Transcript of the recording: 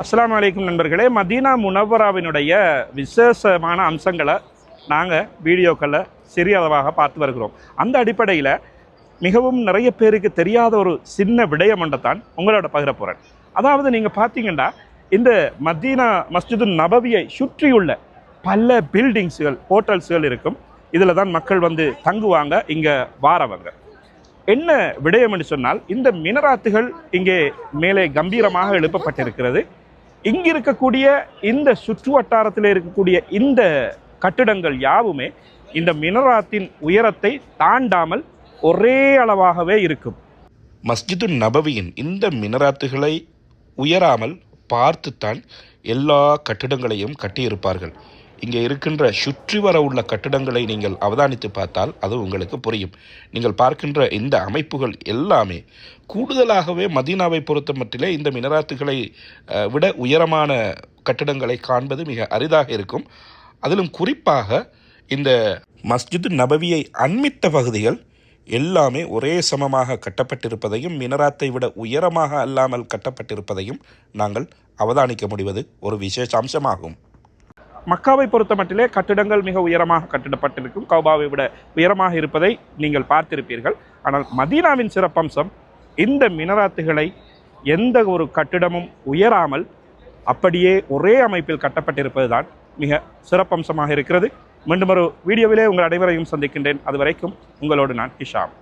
அஸ்ஸலாமு அலைக்கும் நண்பர்களே. மதீனா முனவ்வராவினுடைய விசேஷமான அம்சங்களை நாங்கள் வீடியோக்களில் சிறிய அளவாக பார்த்து வருகிறோம். அந்த அடிப்படையில் மிகவும் நிறைய பேருக்கு தெரியாத ஒரு சின்ன விடயம் ஒன்றைத்தான் உங்களோட பகிர போகிறேன். அதாவது நீங்கள் பார்த்தீங்கன்னா இந்த மதீனா மஸ்ஜிது நபவியை சுற்றியுள்ள பல பில்டிங்ஸுகள், ஹோட்டல்ஸுகள் இருக்கும். இதில் தான் மக்கள் வந்து தங்குவாங்க, இங்கே வாரவங்க. என்ன விடயம் என்று சொன்னால், இந்த மினராத்துகள் இங்கே மேலே கம்பீரமாக எழுப்பப்பட்டிருக்கிறது. இங்கு இருக்கக்கூடிய இந்த சுற்று வட்டாரத்தில் இருக்கக்கூடிய இந்த கட்டிடங்கள் யாவுமே இந்த மினராத்தின் உயரத்தை தாண்டாமல் ஒரே அளவாகவே இருக்கும். மஸ்ஜிது நபவியின் இந்த மினராத்துகளை உயராமல் பார்த்துத்தான் எல்லா கட்டிடங்களையும் கட்டியிருப்பார்கள். இங்கே இருக்கின்ற சுற்றி வர உள்ள கட்டிடங்களை நீங்கள் அவதானித்து பார்த்தால் அது உங்களுக்கு புரியும். நீங்கள் பார்க்கின்ற இந்த அமைப்புகள் எல்லாமே கூடுதலாகவே மதீனாவை பொறுத்த மட்டிலே இந்த மினராத்துகளை விட உயரமான கட்டிடங்களை காண்பது மிக அரிதாக இருக்கும். அதிலும் குறிப்பாக இந்த மஸ்ஜிது நபவியை அண்மித்த பகுதிகள் எல்லாமே ஒரே சமமாக கட்டப்பட்டிருப்பதையும் மினராத்தை விட உயரமாக அல்லாமல் கட்டப்பட்டிருப்பதையும் நாங்கள் அவதானிக்க முடிவது ஒரு விசேஷ அம்சமாகும். மக்காவை பொறுத்த மட்டிலே கட்டிடங்கள் மிக உயரமாக கட்டிடப்பட்டிருக்கும், கௌபாவை விட உயரமாக இருப்பதை நீங்கள் பார்த்திருப்பீர்கள். ஆனால் மதீனாவின் சிறப்பம்சம் இந்த மினராத்துகளை எந்த ஒரு கட்டிடமும் உயராமல் அப்படியே ஒரே அமைப்பில் கட்டப்பட்டிருப்பது தான் மிக சிறப்பம்சமாக இருக்கிறது. மீண்டும் ஒரு வீடியோவிலே உங்கள் அனைவரையும் சந்திக்கின்றேன். அதுவரைக்கும் உங்களோடு நான் ஹிஷாம்.